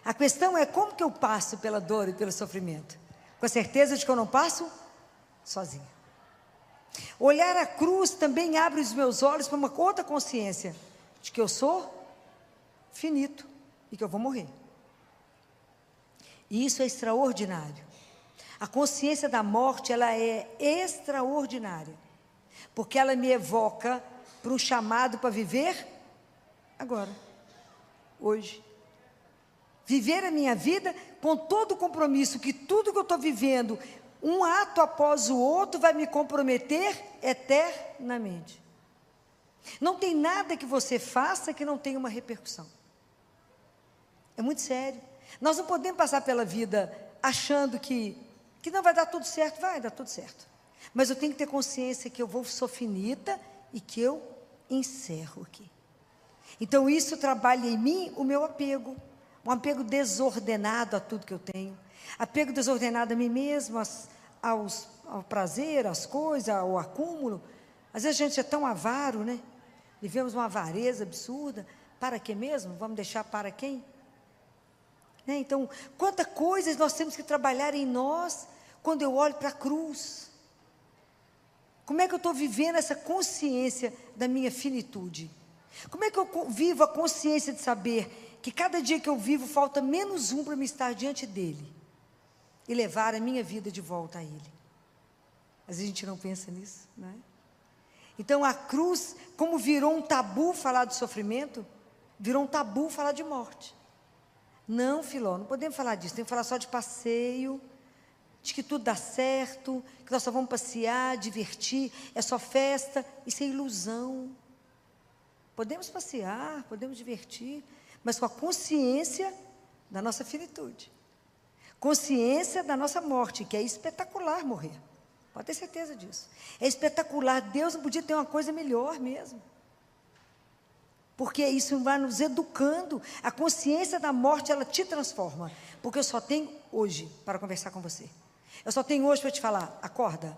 A questão é como que eu passo pela dor e pelo sofrimento, com a certeza de que eu não passo sozinha. Olhar a cruz também abre os meus olhos para uma outra consciência, de que eu sou finito e que eu vou morrer. E isso é extraordinário. A consciência da morte, ela é extraordinária, porque ela me evoca para um chamado para viver agora, hoje. Viver a minha vida com todo o compromisso, que tudo que eu estou vivendo, um ato após o outro, vai me comprometer eternamente. Não tem nada que você faça que não tenha uma repercussão. É muito sério. Nós não podemos passar pela vida achando que não vai dar tudo certo. Vai dar tudo certo. Mas eu tenho que ter consciência que eu sou finita e que eu encerro aqui. Então isso trabalha em mim o meu apego. Um apego desordenado a tudo que eu tenho. Apego desordenado a mim mesmo, ao prazer, às coisas, ao acúmulo. Às vezes a gente é tão avaro, né? Vivemos uma avareza absurda. Para quê mesmo? Vamos deixar para quem? Né? Então, quantas coisas nós temos que trabalhar em nós quando eu olho para a cruz. Como é que eu estou vivendo essa consciência da minha finitude? Como é que eu vivo a consciência de saber que cada dia que eu vivo falta menos um para me estar diante dele e levar a minha vida de volta a ele? Às vezes a gente não pensa nisso, não é? Então a cruz, como virou um tabu falar de sofrimento, virou um tabu falar de morte. Não, Filó, não podemos falar disso, tem que falar só de passeio, de que tudo dá certo, que nós só vamos passear, divertir, é só festa. Isso é ilusão. Podemos passear, podemos divertir, mas com a consciência da nossa finitude, consciência da nossa morte, que é espetacular morrer, pode ter certeza disso, é espetacular. Deus não podia ter uma coisa melhor mesmo, porque isso vai nos educando. A consciência da morte, ela te transforma, porque eu só tenho hoje para conversar com você, eu só tenho hoje para te falar, acorda,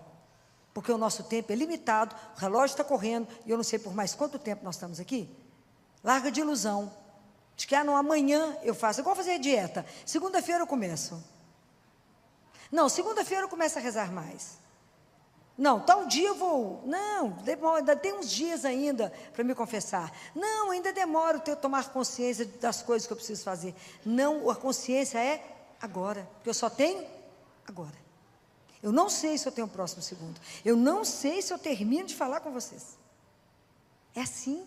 porque o nosso tempo é limitado, o relógio está correndo, e eu não sei por mais quanto tempo nós estamos aqui. Larga de ilusão, de que não, amanhã eu faço, igual fazer dieta, segunda-feira eu começo, não, segunda-feira eu começo a rezar mais, não, tal dia eu vou, não, demora, ainda tem uns dias ainda para me confessar, não, ainda demora eu tomar consciência das coisas que eu preciso fazer. Não, a consciência é agora, porque eu só tenho agora. Eu não sei se eu tenho o próximo segundo, eu não sei se eu termino de falar com vocês. É assim.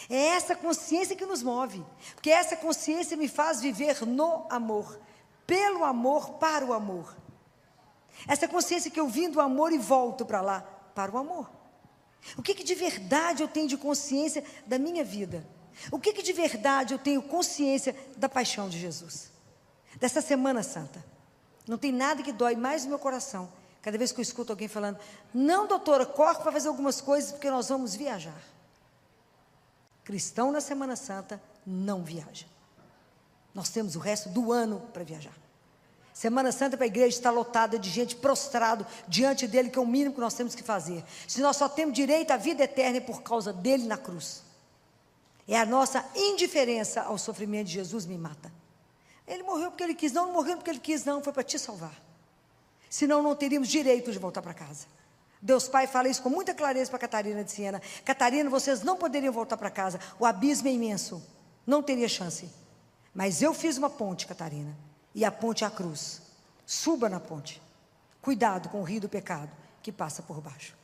É essa consciência que nos move, porque essa consciência me faz viver no amor, pelo amor, para o amor. Essa consciência que eu vim do amor e volto para lá, para o amor. O que de verdade eu tenho de consciência da minha vida? O que de verdade eu tenho consciência da paixão de Jesus? Dessa Semana Santa. Não tem nada que dói mais no meu coração, cada vez que eu escuto alguém falando, não, doutora, corre para fazer algumas coisas, porque nós vamos viajar. Cristão na Semana Santa não viaja. Nós temos o resto do ano para viajar. Semana Santa para a igreja está lotada de gente prostrado diante dele, que é o mínimo que nós temos que fazer. Se nós só temos direito à vida eterna é por causa dele na cruz. É a nossa indiferença ao sofrimento de Jesus me mata. Ele morreu porque ele quis, não morreu porque ele quis, não, foi para te salvar. Senão não teríamos direito de voltar para casa. Deus Pai fala isso com muita clareza para Catarina de Siena. Catarina, vocês não poderiam voltar para casa, o abismo é imenso, não teria chance. Mas eu fiz uma ponte, Catarina, e a ponte é a cruz. Suba na ponte. Cuidado com o rio do pecado que passa por baixo.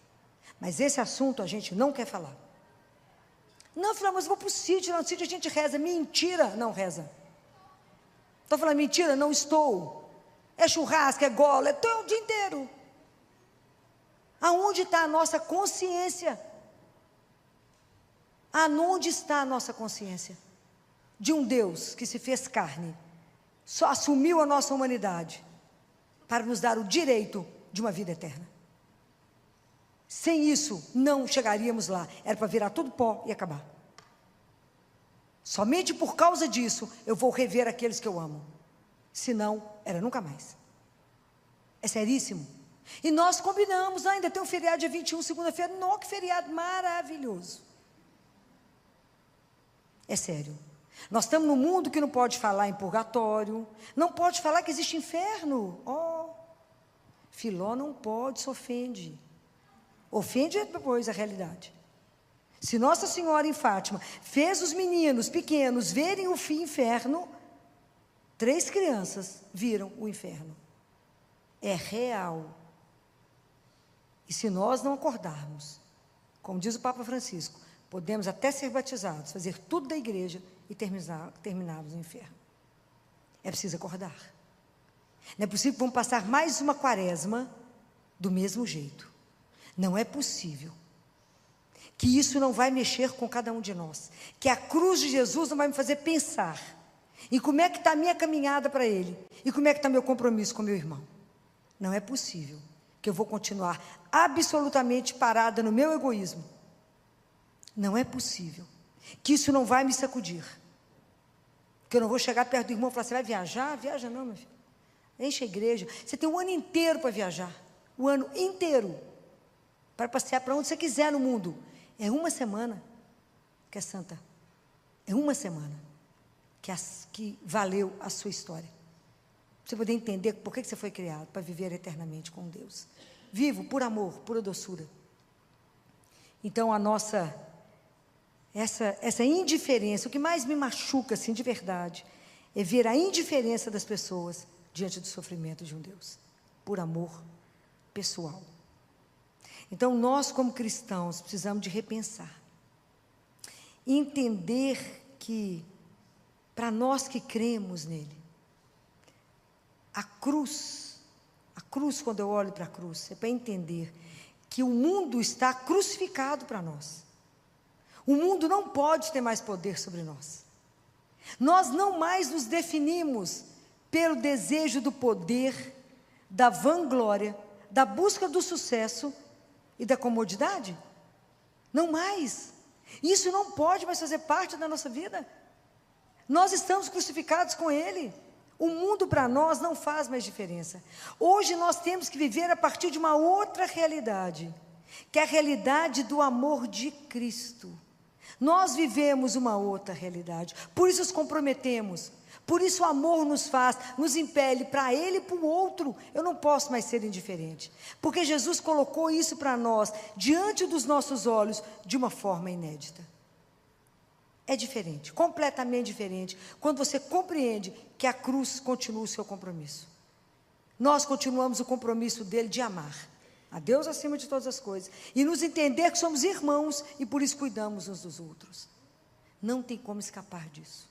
Mas esse assunto a gente não quer falar. Não, Flávio, mas vou para o sítio, no sítio a gente reza. Mentira, não reza. Estou falando mentira? Não estou. É churrasco, é gola, é o dia inteiro. Aonde está a nossa consciência? Aonde está a nossa consciência? De um Deus que se fez carne, só assumiu a nossa humanidade, para nos dar o direito de uma vida eterna. Sem isso, não chegaríamos lá, era para virar tudo pó e acabar. Somente por causa disso, eu vou rever aqueles que eu amo, senão, era nunca mais. É seríssimo. E nós combinamos, ainda tem um feriado dia 21, segunda-feira, não, que feriado maravilhoso. É sério. Nós estamos num mundo que não pode falar em purgatório, não pode falar que existe inferno. Filó não pode, se ofende. Ofende depois a realidade. Se Nossa Senhora em Fátima fez os meninos pequenos verem o inferno, 3 crianças viram o inferno. é real. E se nós não acordarmos, como diz o Papa Francisco, podemos até ser batizados, fazer tudo da igreja e terminarmos no inferno. É preciso acordar. Não é possível que vamos passar mais uma quaresma do mesmo jeito. Não é possível. Que isso não vai mexer com cada um de nós. Que a cruz de Jesus não vai me fazer pensar em como é que está a minha caminhada para Ele e como é que está meu compromisso com meu irmão. Não é possível que eu vou continuar absolutamente parada no meu egoísmo. Não é possível que isso não vai me sacudir. Que eu não vou chegar perto do irmão e falar, você vai viajar? Viaja não, meu filho. Enche a igreja. Você tem um ano inteiro para viajar. O ano inteiro. Para passear para onde você quiser no mundo. É uma semana que é santa. É uma semana que valeu a sua história. Para você poder entender por que você foi criado. Para viver eternamente com Deus. Vivo por amor, pura doçura. Então a nossa... Essa indiferença, o que mais me machuca, assim, de verdade, é ver a indiferença das pessoas diante do sofrimento de um Deus, por amor pessoal. Então, nós, como cristãos, precisamos de repensar, entender que, para nós que cremos nele, a cruz, quando eu olho para a cruz, é para entender que o mundo está crucificado para nós. O mundo não pode ter mais poder sobre nós. Nós não mais nos definimos pelo desejo do poder, da vanglória, da busca do sucesso e da comodidade. Não mais. Isso não pode mais fazer parte da nossa vida. Nós estamos crucificados com Ele. O mundo para nós não faz mais diferença. Hoje nós temos que viver a partir de uma outra realidade, que é a realidade do amor de Cristo. Nós vivemos uma outra realidade, por isso nos comprometemos, por isso o amor nos impele para Ele e para o outro. Eu não posso mais ser indiferente, porque Jesus colocou isso para nós, diante dos nossos olhos, de uma forma inédita. É diferente, completamente diferente, quando você compreende que a cruz continua o seu compromisso. Nós continuamos o compromisso dele de amar a Deus acima de todas as coisas, e nos entender que somos irmãos, e por isso cuidamos uns dos outros. Não tem como escapar disso.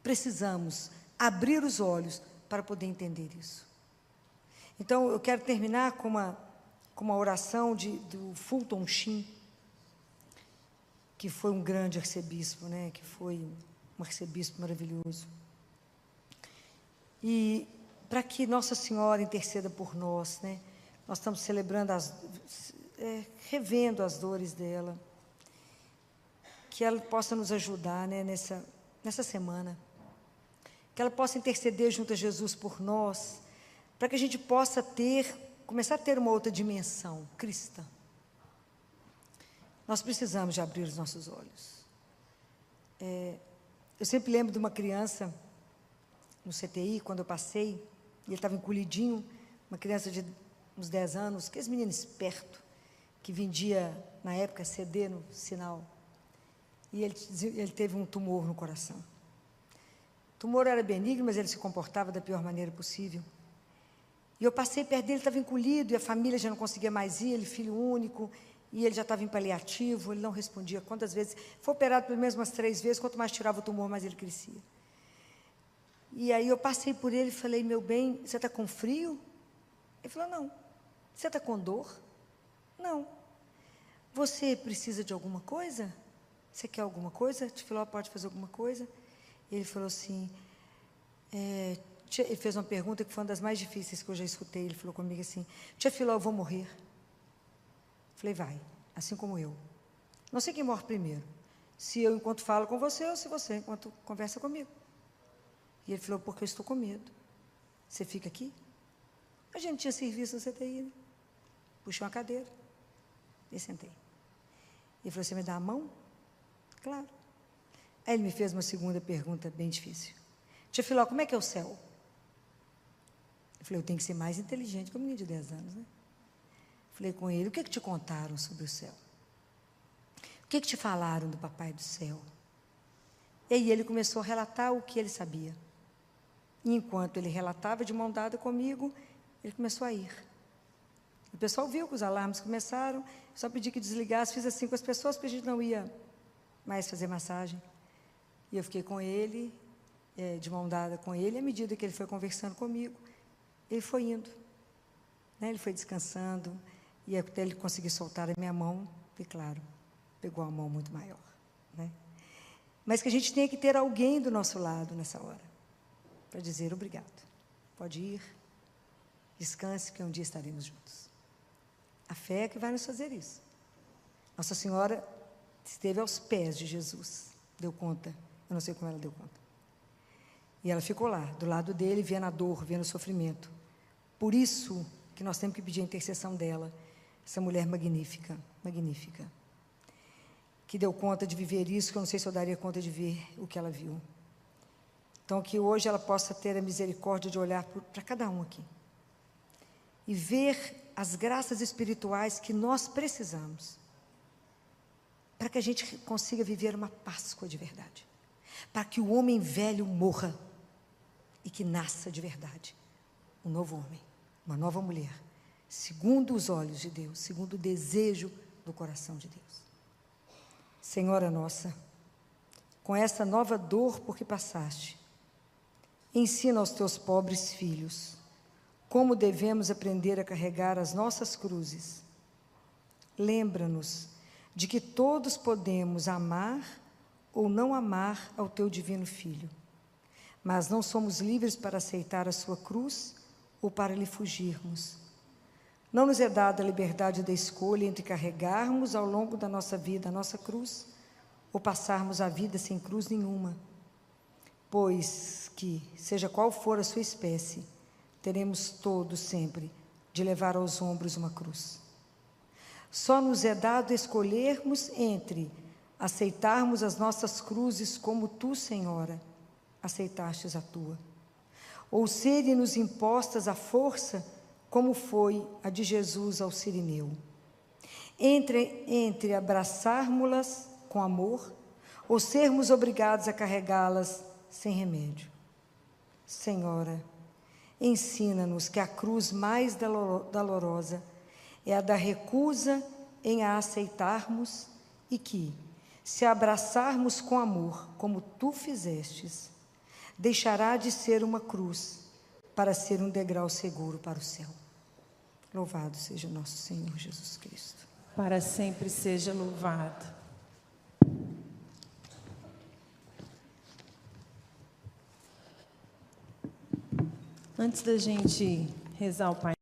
Precisamos abrir os olhos para poder entender isso. Então, eu quero terminar com uma oração do Fulton Sheen, que foi um grande arcebispo, né? Que foi um arcebispo maravilhoso. E para que Nossa Senhora interceda por nós, né? Nós estamos celebrando, revendo as dores dela. Que ela possa nos ajudar, né, nessa semana. Que ela possa interceder junto a Jesus por nós, para que a gente possa começar a ter uma outra dimensão cristã. Nós precisamos de abrir os nossos olhos. Eu sempre lembro de uma criança no CTI, quando eu passei, e ele estava encolhidinho, uma criança de uns 10 anos, aquele menino esperto, que vendia, na época, CD no sinal. E ele teve um tumor no coração. O tumor era benigno, mas ele se comportava da pior maneira possível. E eu passei perto dele, ele estava encolhido, e a família já não conseguia mais ir, ele filho único, e ele já estava em paliativo, ele não respondia. Quantas vezes? Foi operado pelo menos umas 3 vezes, quanto mais tirava o tumor, mais ele crescia. E aí eu passei por ele e falei, meu bem, você está com frio? Ele falou, não. Você está com dor? Não. Você precisa de alguma coisa? Você quer alguma coisa? Te falou, pode fazer alguma coisa? E ele falou assim, ele fez uma pergunta que foi uma das mais difíceis que eu já escutei. Ele falou comigo assim, tia Filó, eu vou morrer. Falei, vai, assim como eu. Não sei quem morre primeiro, se eu enquanto falo com você ou se você enquanto conversa comigo. E ele falou, porque eu estou com medo. Você fica aqui? A gente tinha serviço no CTI, né? Puxei uma cadeira e sentei. Ele falou, você me dá a mão? Claro. Aí ele me fez uma segunda pergunta bem difícil. Tia Filó, como é que é o céu? Eu falei, eu tenho que ser mais inteligente que um menino de 10 anos, né? Falei com ele, o que te contaram sobre o céu? O que te falaram do Papai do Céu? E aí ele começou a relatar o que ele sabia. E enquanto ele relatava de mão dada comigo, Ele começou a ir. O pessoal viu que os alarmes começaram, só pedi que desligasse, fiz assim com as pessoas, porque a gente não ia mais fazer massagem. E eu fiquei com ele, de mão dada com ele, e à medida que ele foi conversando comigo, ele foi indo. Né? Ele foi descansando, e até ele conseguir soltar a minha mão, e claro, pegou a mão muito maior. Né? Mas que a gente tenha que ter alguém do nosso lado nessa hora, para dizer obrigado. Pode ir, descanse, que um dia estaremos juntos. A fé é que vai nos fazer isso. Nossa Senhora esteve aos pés de Jesus, deu conta. Eu não sei como ela deu conta. E ela ficou lá, do lado dele, vendo a dor, vendo o sofrimento. Por isso que nós temos que pedir a intercessão dela, essa mulher magnífica, magnífica, que deu conta de viver isso, que eu não sei se eu daria conta de ver o que ela viu. Então, que hoje ela possa ter a misericórdia de olhar para cada um aqui e ver as graças espirituais que nós precisamos para que a gente consiga viver uma Páscoa de verdade, para que o homem velho morra e que nasça de verdade um novo homem, uma nova mulher, segundo os olhos de Deus, segundo o desejo do coração de Deus. Senhora nossa, com essa nova dor por que passaste, ensina aos teus pobres filhos como devemos aprender a carregar as nossas cruzes. Lembra-nos de que todos podemos amar ou não amar ao teu divino Filho, mas não somos livres para aceitar a sua cruz ou para lhe fugirmos. Não nos é dada a liberdade da escolha entre carregarmos ao longo da nossa vida a nossa cruz ou passarmos a vida sem cruz nenhuma, pois que, seja qual for a sua espécie, teremos todos sempre de levar aos ombros uma cruz. Só nos é dado escolhermos entre aceitarmos as nossas cruzes como tu, Senhora, aceitastes a tua, ou serem-nos impostas à força, como foi a de Jesus ao Cirineu. Entre abraçarmos-las com amor, ou sermos obrigados a carregá-las sem remédio. Senhora, ensina-nos que a cruz mais dolorosa é a da recusa em a aceitarmos e que, se a abraçarmos com amor, como tu fizestes, deixará de ser uma cruz para ser um degrau seguro para o céu. Louvado seja o nosso Senhor Jesus Cristo. Para sempre seja louvado. Antes da gente rezar o Pai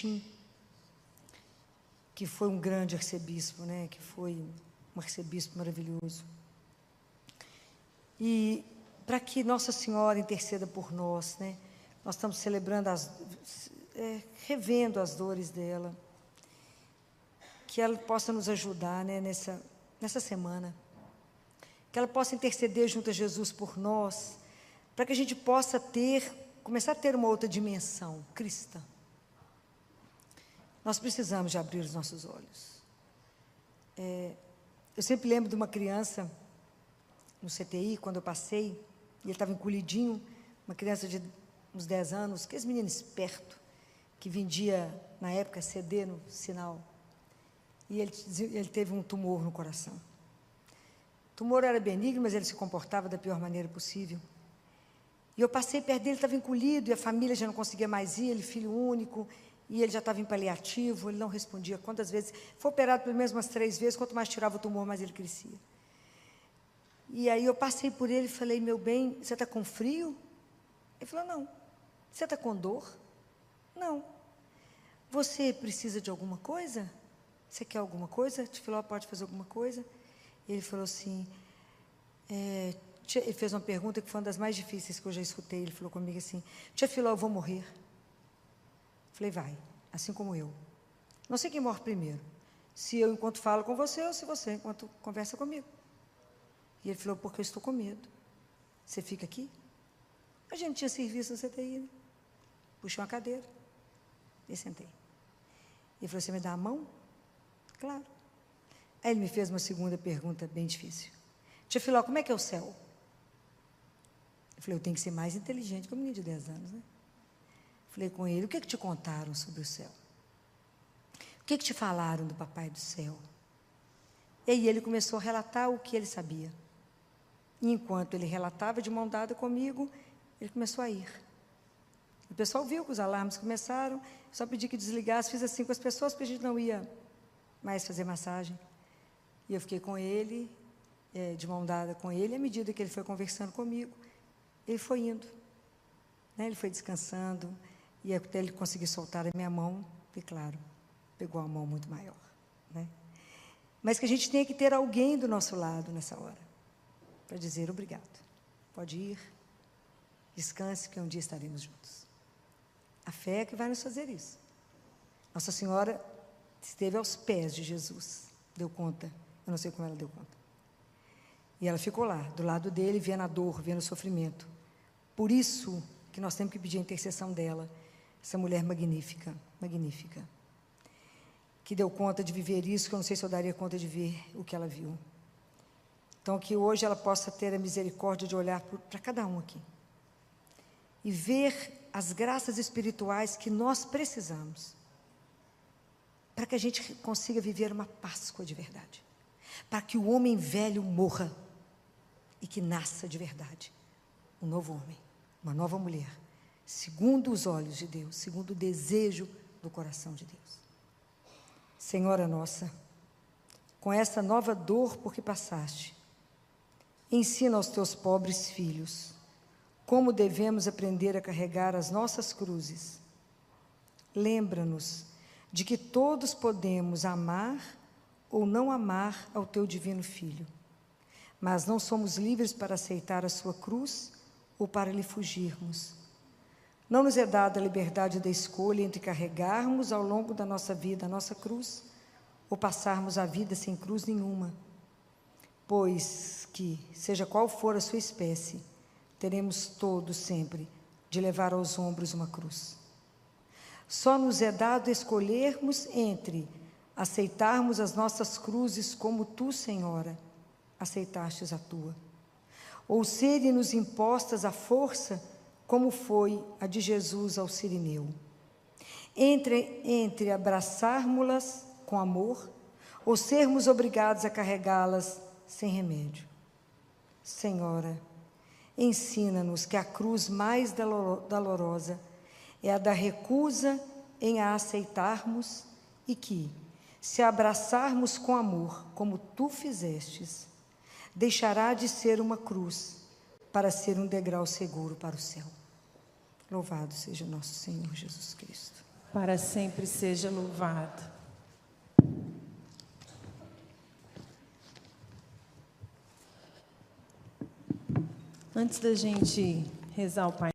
Motim, que foi um grande arcebispo, né? Que foi um arcebispo maravilhoso. E para que Nossa Senhora interceda por nós, né? Nós estamos celebrando, revendo as dores dela, que ela possa nos ajudar, né? Nessa semana, que ela possa interceder junto a Jesus por nós, para que a gente possa começar a ter uma outra dimensão cristã. Nós precisamos de abrir os nossos olhos. Eu sempre lembro de uma criança no CTI, quando eu passei, e ele estava encolhidinho, uma criança de uns 10 anos, aquele menino esperto, que vendia, na época, CD no sinal. E ele teve um tumor no coração. O tumor era benigno, mas ele se comportava da pior maneira possível. E eu passei perto dele, estava encolhido, e a família já não conseguia mais ir, ele filho único, e ele já estava em paliativo, ele não respondia. Quantas vezes? Foi operado pelo menos umas 3 vezes, quanto mais tirava o tumor, mais ele crescia. E aí eu passei por ele e falei, meu bem, você está com frio? Ele falou, não. Você está com dor? Não. Você precisa de alguma coisa? Você quer alguma coisa? Tia Filó pode fazer alguma coisa? Ele falou assim, ele fez uma pergunta que foi uma das mais difíceis que eu já escutei. Ele falou comigo assim, tia Filó, eu vou morrer. Falei, vai, assim como eu. Não sei quem morre primeiro, se eu enquanto falo com você ou se você enquanto conversa comigo. E ele falou, porque eu estou com medo. Você fica aqui? A gente tinha serviço no CTI, né? Puxei uma cadeira e sentei. Ele falou, você me dá a mão? Claro. Aí ele me fez uma segunda pergunta bem difícil. Tia Filó, como é que é o céu? Eu falei, eu tenho que ser mais inteligente que um menino de 10 anos, né? Falei com ele, o que te contaram sobre o céu? O que te falaram do Papai do Céu? E aí ele começou a relatar o que ele sabia. E enquanto ele relatava de mão dada comigo, ele começou a ir. O pessoal viu que os alarmes começaram, só pedi que desligasse, fiz assim com as pessoas, porque a gente não ia mais fazer massagem. E eu fiquei com ele, de mão dada com ele, e à medida que ele foi conversando comigo, ele foi indo. Né? Ele foi descansando, e até ele conseguir soltar a minha mão, e claro, pegou a mão muito maior. Né? Mas que a gente tenha que ter alguém do nosso lado nessa hora, para dizer obrigado. Pode ir, descanse, que um dia estaremos juntos. A fé é que vai nos fazer isso. Nossa Senhora esteve aos pés de Jesus, deu conta, eu não sei como ela deu conta. E ela ficou lá, do lado dele, vendo a dor, vendo o sofrimento. Por isso que nós temos que pedir a intercessão dela, essa mulher magnífica, magnífica, que deu conta de viver isso, que eu não sei se eu daria conta de ver o que ela viu. Então, que hoje ela possa ter a misericórdia de olhar para cada um aqui e ver as graças espirituais que nós precisamos para que a gente consiga viver uma Páscoa de verdade, para que o homem velho morra e que nasça de verdade um novo homem, uma nova mulher, segundo os olhos de Deus, segundo o desejo do coração de Deus. Senhora nossa, com essa nova dor por que passaste, ensina aos teus pobres filhos como devemos aprender a carregar as nossas cruzes. Lembra-nos de que todos podemos amar ou não amar ao teu divino Filho, mas não somos livres para aceitar a sua cruz ou para lhe fugirmos. Não nos é dada a liberdade da escolha entre carregarmos ao longo da nossa vida a nossa cruz ou passarmos a vida sem cruz nenhuma, pois que, seja qual for a sua espécie, teremos todos sempre de levar aos ombros uma cruz. Só nos é dado escolhermos entre aceitarmos as nossas cruzes como tu, Senhora, aceitastes a tua, ou serem-nos impostas à força, como foi a de Jesus ao Cirineu. Entre abraçarmos-las com amor, ou sermos obrigados a carregá-las sem remédio. Senhora, ensina-nos que a cruz mais dolorosa é a da recusa em a aceitarmos e que, se a abraçarmos com amor, como tu fizestes, deixará de ser uma cruz para ser um degrau seguro para o céu. Louvado seja nosso Senhor Jesus Cristo. para sempre seja louvado. Antes da gente rezar o Pai